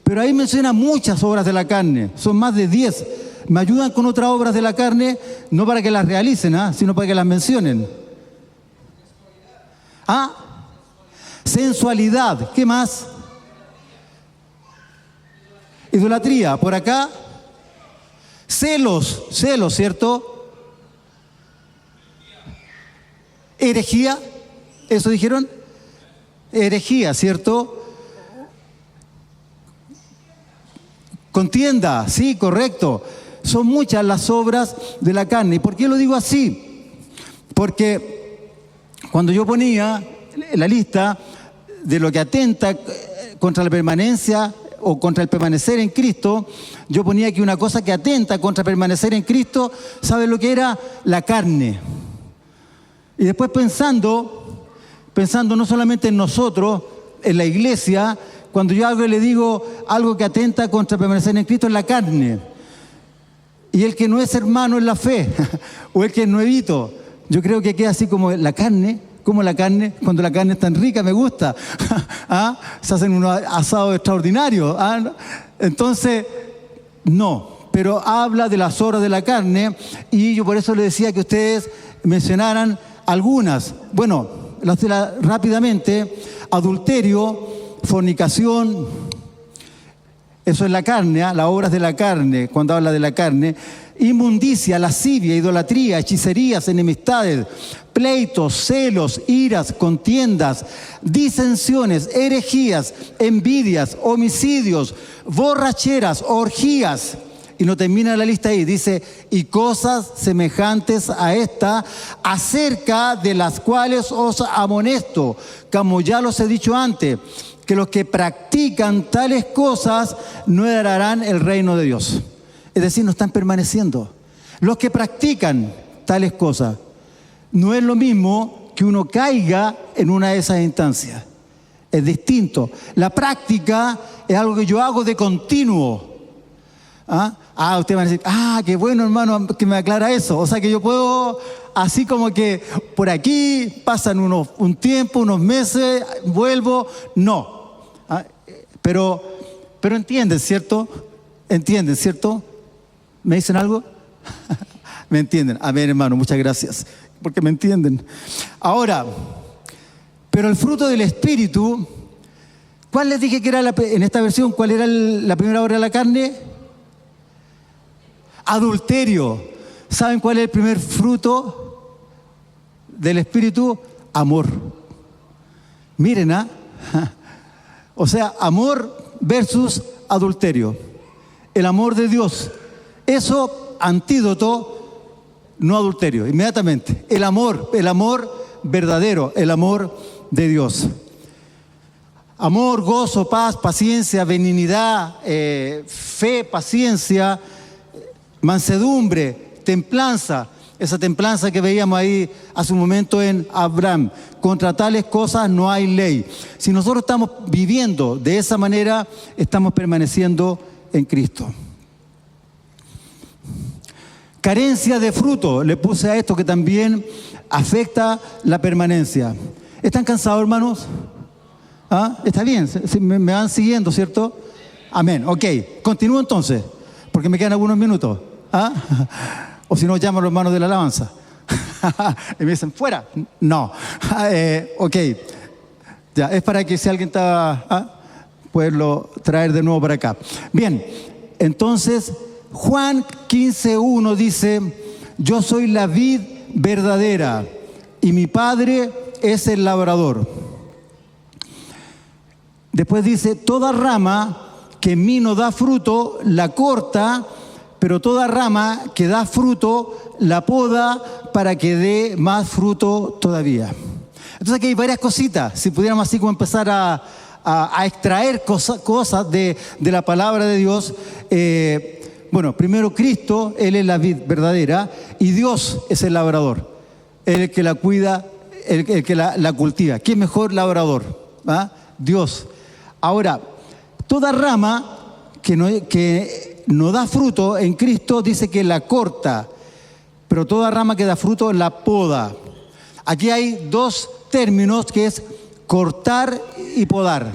[SPEAKER 2] Pero ahí menciona muchas obras de la carne, son más de 10. Me ayudan con otras obras de la carne, no para que las realicen, sino para que las mencionen. Sensualidad, ¿qué más? Idolatría, por acá. Celos, ¿cierto? Herejía, ¿eso dijeron? Herejía, ¿cierto? Contienda, sí, correcto. son muchas las obras de la carne. ¿Y por qué lo digo así? Porque cuando yo ponía la lista de lo que atenta contra la permanencia o contra el permanecer en Cristo, yo ponía que una cosa que atenta contra permanecer en Cristo, ¿saben lo que era? La carne. Y después pensando no solamente en nosotros, en la iglesia, cuando yo le digo algo que atenta contra permanecer en Cristo, es la carne. Y el que no es hermano en la fe, o el que es nuevito, yo creo que queda así como la carne. Como la carne, cuando la carne es tan rica, me gusta. ¿Ah? Se hacen unos asados extraordinarios. ¿Ah? Entonces, no, pero habla de las obras de la carne, y yo por eso le decía que ustedes mencionaran algunas. Bueno, rápidamente: adulterio, fornicación, eso es la carne, las obras de la carne, cuando habla de la carne. Inmundicia, lascivia, idolatría, hechicerías, enemistades, pleitos, celos, iras, contiendas, disensiones, herejías, envidias, homicidios, borracheras, orgías. Y no termina la lista ahí, dice: y cosas semejantes a esta, acerca de las cuales os amonesto, como ya los he dicho antes, que los que practican tales cosas no heredarán el reino de Dios. Es decir, no están permaneciendo. Los que practican tales cosas, no es lo mismo que uno caiga en una de esas instancias. Es distinto. La práctica es algo que yo hago de continuo. Usted va a decir: qué bueno, hermano, que me aclara eso. O sea que yo puedo, así como que por aquí pasan un tiempo, unos meses, vuelvo. No. Pero entienden, ¿cierto? ¿Entienden, cierto? ¿Me dicen algo? ¿Me entienden? Amén, hermano, muchas gracias, porque me entienden. Ahora, pero el fruto del Espíritu, ¿cuál les dije que era en esta versión? ¿Cuál era la primera obra de la carne? Adulterio. ¿Saben cuál es el primer fruto del Espíritu? Amor. Miren, o sea, amor versus adulterio. El amor de Dios. Eso, antídoto, no adulterio, inmediatamente. El amor verdadero, el amor de Dios. Amor, gozo, paz, paciencia, benignidad, fe, paciencia, mansedumbre, templanza. Esa templanza que veíamos ahí hace un momento en Abraham. Contra tales cosas no hay ley. Si nosotros estamos viviendo de esa manera, estamos permaneciendo en Cristo. Carencia de fruto, le puse a esto que también afecta la permanencia. ¿Están cansados, hermanos? ¿Está bien? Me van siguiendo, ¿cierto? Amén. Ok, continúo entonces, porque me quedan algunos minutos. O si no, llamo a los hermanos de la alabanza. Y me dicen: fuera. No. Ok. Ya, es para que si alguien está, poderlo traer de nuevo para acá. Bien, entonces Juan 15:1 dice: yo soy la vid verdadera y mi Padre es el labrador. Después dice: toda rama que en mí no da fruto, la corta, pero toda rama que da fruto, la poda para que dé más fruto todavía. Entonces aquí hay varias cositas, si pudiéramos así como empezar a extraer cosas de la palabra de Dios. Bueno, primero Cristo, Él es la vid verdadera, y Dios es el labrador, Él es el que la cuida, el que la cultiva. ¿Quién mejor labrador? Dios. Ahora, toda rama que no da fruto en Cristo, dice que la corta, pero toda rama que da fruto la poda. Aquí hay dos términos, que es cortar y podar.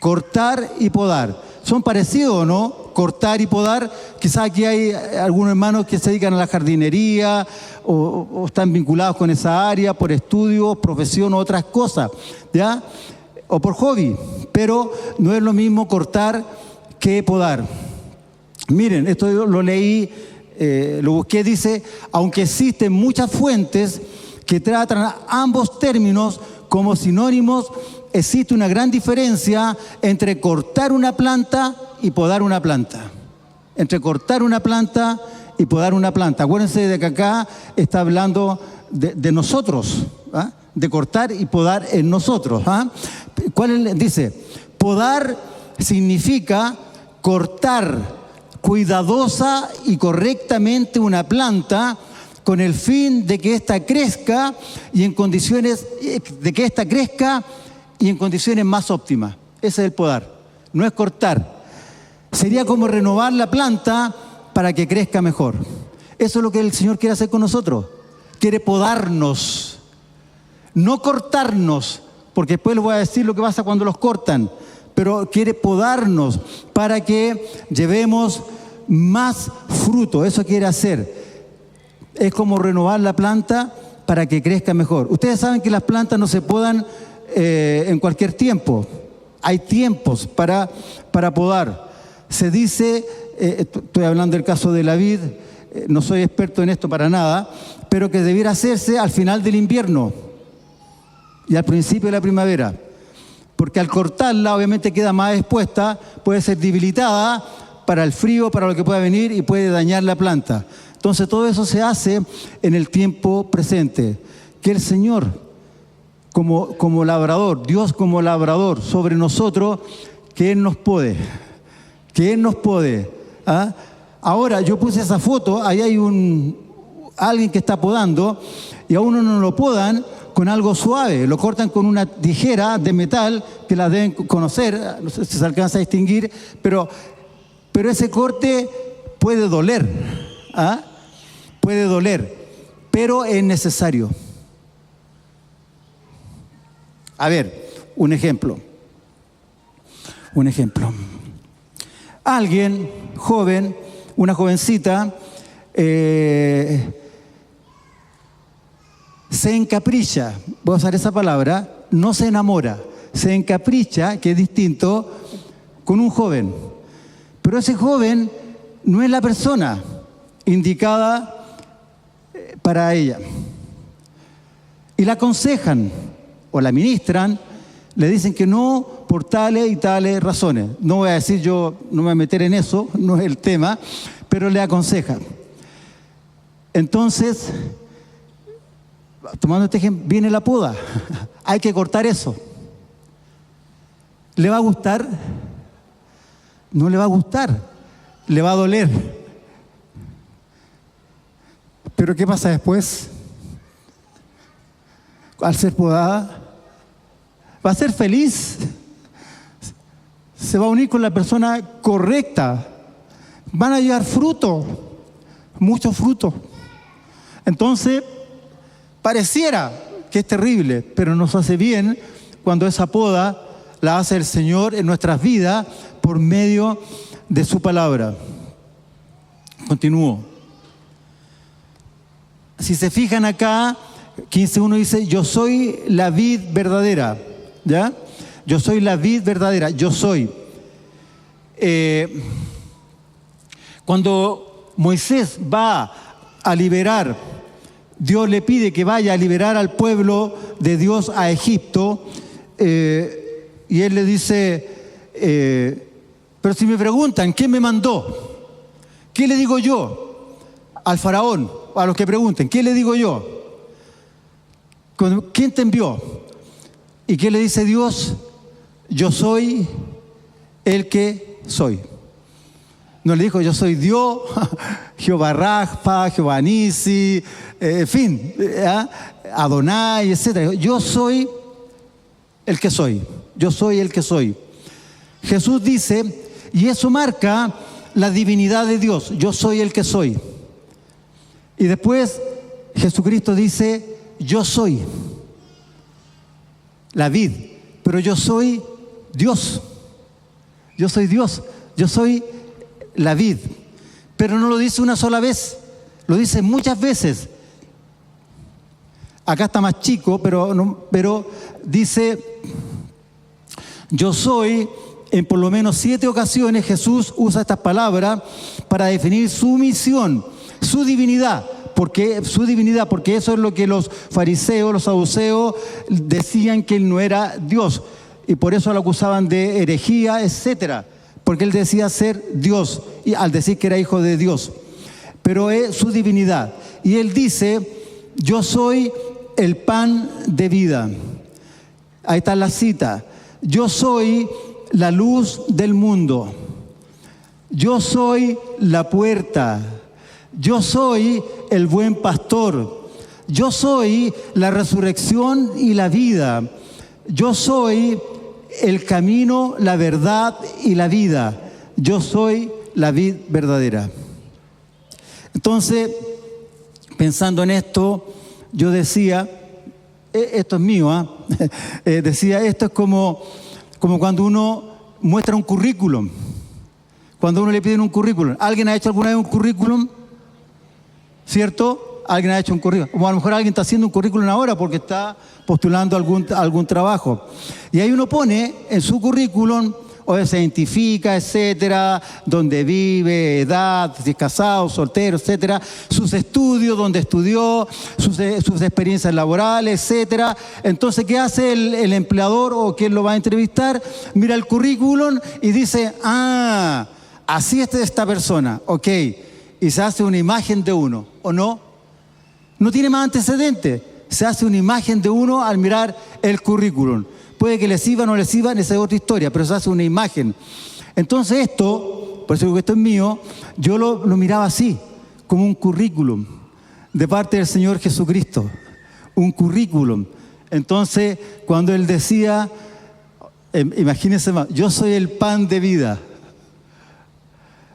[SPEAKER 2] Cortar y podar. ¿Son parecidos o no? Cortar y podar. Quizás aquí hay algunos hermanos que se dedican a la jardinería o están vinculados con esa área por estudios, profesión o otras cosas, ¿ya? O por hobby. Pero no es lo mismo cortar que podar. Miren, esto lo leí, lo busqué, dice: aunque existen muchas fuentes que tratan ambos términos como sinónimos, existe una gran diferencia entre cortar una planta y podar una planta. entre cortar una planta y podar una planta. Acuérdense de que acá está hablando de nosotros, ¿ah? De cortar y podar en nosotros. ¿Ah? Dice, podar significa cortar cuidadosa y correctamente una planta con el fin de que ésta crezca y en condiciones más óptimas. Ese es el podar, no es cortar. Sería como renovar la planta para que crezca mejor. Eso es lo que el Señor quiere hacer con nosotros. Quiere podarnos, no cortarnos, porque después les voy a decir lo que pasa cuando los cortan, pero quiere podarnos para que llevemos más fruto. Eso quiere hacer. Es como renovar la planta para que crezca mejor. Ustedes saben que las plantas no se podan en cualquier tiempo. Hay tiempos para podar. Se dice, estoy hablando del caso de la vid, no soy experto en esto para nada, pero que debiera hacerse al final del invierno y al principio de la primavera. Porque al cortarla obviamente queda más expuesta, puede ser debilitada para el frío, para lo que pueda venir y puede dañar la planta. Entonces todo eso se hace en el tiempo presente. Que el Señor como labrador, Dios como labrador sobre nosotros, que Él nos pode. Que Él nos pode. ¿Ah? Ahora yo puse esa foto, ahí hay alguien que está podando y a uno no lo podan con algo suave, lo cortan con una tijera de metal que la deben conocer, no sé si se alcanza a distinguir, pero ese corte puede doler, ¿ah? Puede doler, pero es necesario. A ver, un ejemplo. Alguien joven, una jovencita, se encapricha, voy a usar esa palabra, no se enamora, se encapricha, que es distinto, con un joven. Pero ese joven no es la persona indicada para ella. Y la aconsejan o la ministran, le dicen que no por tales y tales razones. No voy a decir yo, no me voy a meter en eso, no es el tema, pero le aconsejan. Entonces, tomando este ejemplo, viene la poda. Hay que cortar eso. ¿Le va a gustar? No le va a gustar. Le va a doler. Pero ¿qué pasa después? Al ser podada, va a ser feliz. Se va a unir con la persona correcta. Van a llevar fruto, mucho fruto. Entonces, pareciera que es terrible, pero nos hace bien cuando esa poda la hace el Señor en nuestras vidas por medio de su palabra. Continúo. Si se fijan acá, 15:1 dice, yo soy la vid verdadera. ¿Ya? Yo soy la vid verdadera, yo soy. Cuando Moisés va a liberar, Dios le pide que vaya a liberar al pueblo de Dios a Egipto, y él le dice, pero si me preguntan, ¿quién me mandó? ¿Qué le digo yo al faraón? A los que pregunten, ¿qué le digo yo? ¿Quién te envió? ¿Y qué le dice Dios? Yo soy el que soy. No le dijo, yo soy Dios, Jehová Rafa, Jehová Nisi, en fin, Adonai, etc. Yo soy el que soy. Yo soy el que soy. Jesús dice, y eso marca la divinidad de Dios. Yo soy el que soy. Y después Jesucristo dice, yo soy la vid, pero yo soy Dios. Yo soy Dios. Yo soy la vid. Pero no lo dice una sola vez, lo dice muchas veces. Acá está más chico, pero dice, yo soy, en por lo menos 7 ocasiones Jesús usa estas palabras para definir su misión, su divinidad. Porque eso es lo que los fariseos, los saduceos decían, que él no era Dios, y por eso lo acusaban de herejía, etc. porque él decía ser Dios, y al decir que era hijo de Dios, pero es su divinidad. Y él dice, yo soy el pan de vida. Ahí está la cita. Yo soy la luz del mundo. Yo soy la puerta. Yo soy el buen pastor. Yo soy la resurrección y la vida. Yo soy el camino, la verdad y la vida. Yo soy la vid verdadera. Entonces, pensando en esto, yo decía, esto es mío, decía, esto es como cuando uno muestra un currículum. Cuando uno le piden un currículum. ¿Alguien ha hecho alguna vez un currículum? ¿Cierto? Alguien ha hecho un currículum. O a lo mejor alguien está haciendo un currículum ahora porque está postulando algún trabajo. Y ahí uno pone en su currículum, o se identifica, etcétera, dónde vive, edad, si es casado, soltero, etcétera, sus estudios, dónde estudió, sus experiencias laborales, etcétera. Entonces, ¿qué hace el empleador o quien lo va a entrevistar? Mira el currículum y dice, así es esta persona, ok, y se hace una imagen de uno, ¿o no? No tiene más antecedentes, se hace una imagen de uno al mirar el currículum. Puede que le sirva o no le sirva, esa es otra historia, pero se hace una imagen. Entonces esto, por eso digo que esto es mío, yo lo miraba así, como un currículum de parte del Señor Jesucristo, un currículum. Entonces, cuando Él decía, imagínense más, yo soy el pan de vida,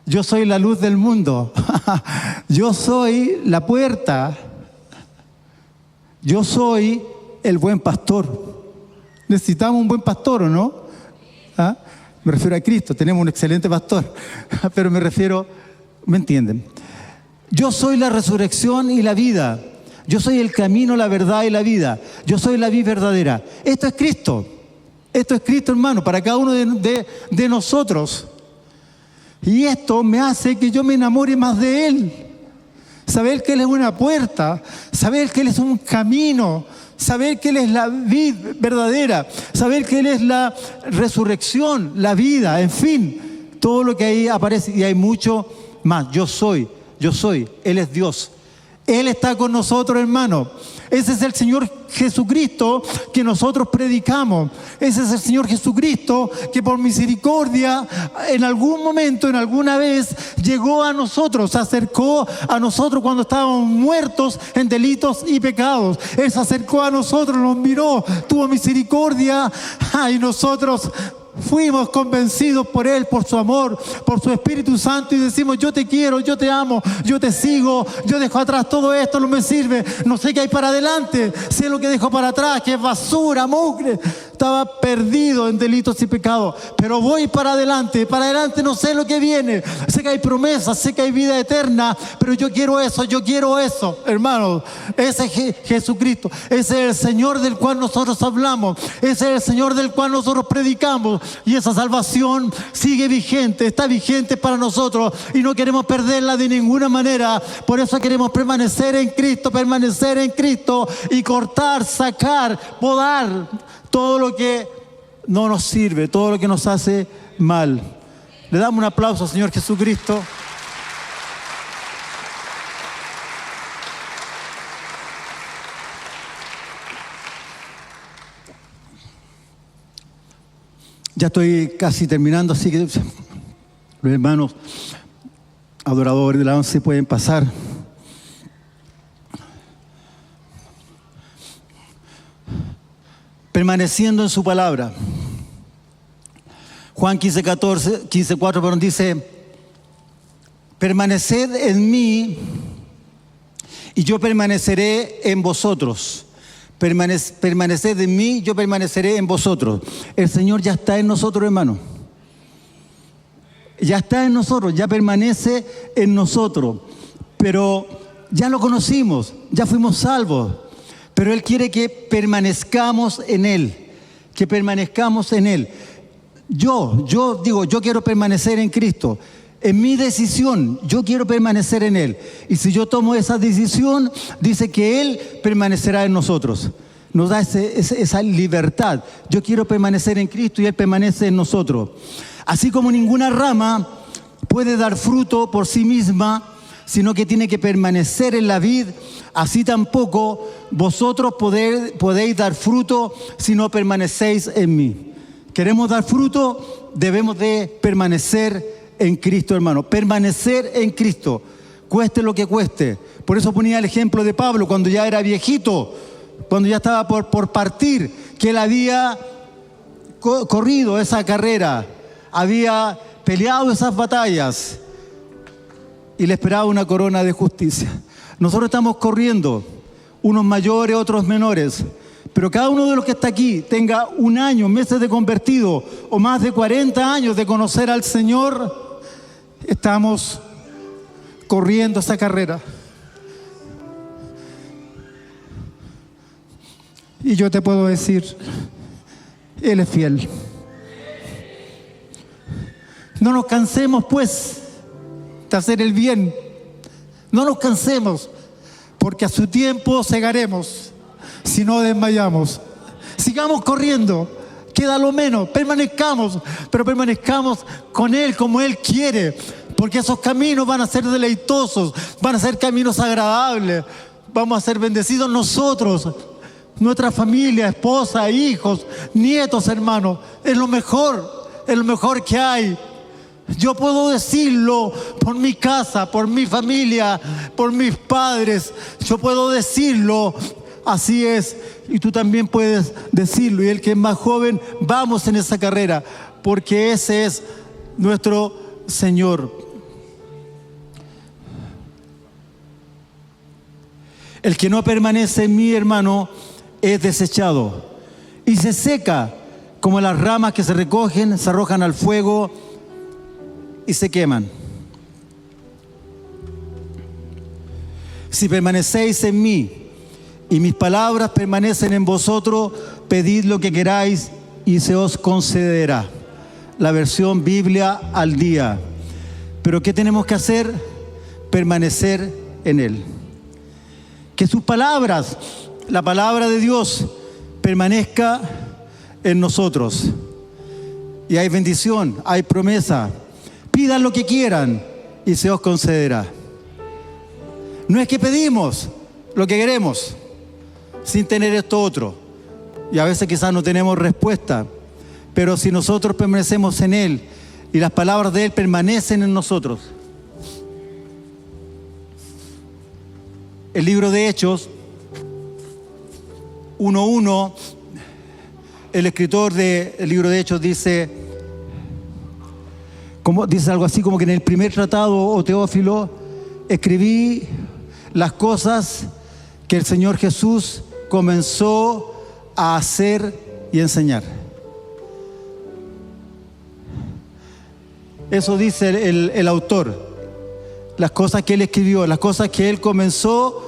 [SPEAKER 2] yo soy la luz del mundo, yo soy la puerta, yo soy el buen pastor. Necesitamos un buen pastor, ¿o no? Me refiero a Cristo, tenemos un excelente pastor, pero me refiero, ¿me entienden? Yo soy la resurrección y la vida. Yo soy el camino, la verdad y la vida. Yo soy la vid verdadera. Esto es Cristo. Esto es Cristo, hermano, para cada uno de nosotros. Y esto me hace que yo me enamore más de Él. Saber que Él es una puerta, saber que Él es un camino, saber que Él es la vid verdadera, saber que Él es la resurrección, la vida, en fin, todo lo que ahí aparece, y hay mucho más. Yo soy, Él es Dios. Él está con nosotros, hermano. Ese es el Señor Jesucristo que nosotros predicamos. Ese es el Señor Jesucristo que por misericordia en algún momento, en alguna vez, llegó a nosotros, se acercó a nosotros cuando estábamos muertos en delitos y pecados. Él se acercó a nosotros, nos miró, tuvo misericordia, y nosotros fuimos convencidos por Él, por su amor, por su Espíritu Santo, y decimos, yo te quiero, yo te amo, yo te sigo, yo dejo atrás todo esto, no me sirve, no sé qué hay para adelante, sé lo que dejo para atrás, que es basura, mugre. Estaba perdido en delitos y pecados, pero voy para adelante no sé lo que viene, sé que hay promesas, sé que hay vida eterna, pero yo quiero eso, hermanos. Ese es Jesucristo, ese es el Señor del cual nosotros hablamos, ese es el Señor del cual nosotros predicamos, y esa salvación sigue vigente, está vigente para nosotros, y no queremos perderla de ninguna manera. Por eso queremos permanecer en Cristo y cortar, sacar, podar todo lo que no nos sirve, todo lo que nos hace mal. Le damos un aplauso al Señor Jesucristo. Ya estoy casi terminando, así que los hermanos adoradores de la once pueden pasar. Permaneciendo en su palabra. Juan 15:4 dice, permaneced en mí y yo permaneceré en vosotros. Permaneced en mí, yo permaneceré en vosotros. El Señor ya está en nosotros, hermano. Ya está en nosotros, ya permanece en nosotros. Pero ya lo conocimos, ya fuimos salvos. Pero Él quiere que permanezcamos en Él. Que permanezcamos en Él. Yo digo, yo quiero permanecer en Cristo. En mi decisión, yo quiero permanecer en Él. Y si yo tomo esa decisión, dice que Él permanecerá en nosotros. Nos da esa libertad. Yo quiero permanecer en Cristo y Él permanece en nosotros. Así como ninguna rama puede dar fruto por sí misma, sino que tiene que permanecer en la vid, así tampoco vosotros podéis dar fruto si no permanecéis en mí. ¿Queremos dar fruto? Debemos de permanecer en Cristo, hermano. Permanecer en Cristo, cueste lo que cueste. Por eso ponía el ejemplo de Pablo cuando ya era viejito, cuando ya estaba por partir, que él había corrido esa carrera, había peleado esas batallas y le esperaba una corona de justicia. Nosotros estamos corriendo, unos mayores, otros menores, pero cada uno de los que está aquí tenga un año, meses de convertido o más de 40 años de conocer al Señor, estamos corriendo esa carrera. Y yo te puedo decir, Él es fiel. No nos cansemos, pues, de hacer el bien. No nos cansemos, porque a su tiempo segaremos si no desmayamos. Sigamos corriendo, queda lo menos, permanezcamos, pero permanezcamos con Él como Él quiere, porque esos caminos van a ser deleitosos, van a ser caminos agradables, vamos a ser bendecidos nosotros, nuestra familia, esposa, hijos, nietos, hermanos. Es lo mejor que hay. Yo puedo decirlo por mi casa, por mi familia, por mis padres. Yo puedo decirlo, así es. Y tú también puedes decirlo. Y el que es más joven, vamos en esa carrera, porque ese es nuestro Señor. El que no permanece en mí, hermano, es desechado y se seca como las ramas que se recogen, se arrojan al fuego y se queman. Si permanecéis en mí y mis palabras permanecen en vosotros, pedid lo que queráis y se os concederá. La versión Biblia al día. Pero ¿qué tenemos que hacer? Permanecer en Él. Que sus palabras, la palabra de Dios, permanezca en nosotros. Y hay bendición, hay promesa. Pidan lo que quieran y se os concederá. No es que pedimos lo que queremos sin tener esto otro. Y a veces quizás no tenemos respuesta. Pero si nosotros permanecemos en Él y las palabras de Él permanecen en nosotros. El libro de Hechos 1:1, el escritor del libro de Hechos dice algo así como que en el primer tratado, oh Teófilo, escribí las cosas que el Señor Jesús comenzó a hacer y enseñar. Eso dice el autor. Las cosas que él escribió, las cosas que él comenzó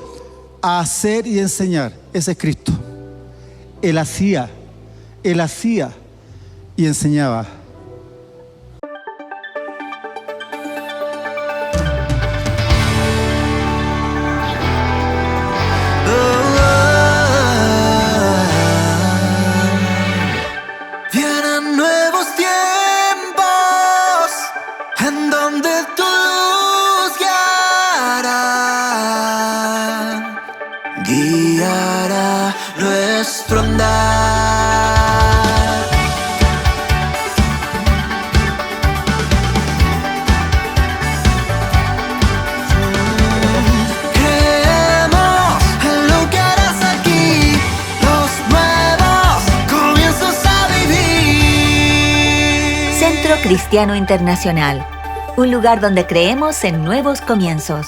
[SPEAKER 2] a hacer y enseñar. Ese es Cristo. Él hacía y enseñaba.
[SPEAKER 3] Vienen nuevos tiempos en donde tu luz guiará nuestro andar. Creemos en lo que harás aquí, los nuevos comienzos a vivir.
[SPEAKER 1] Centro Cristiano Internacional, un lugar donde creemos en nuevos comienzos.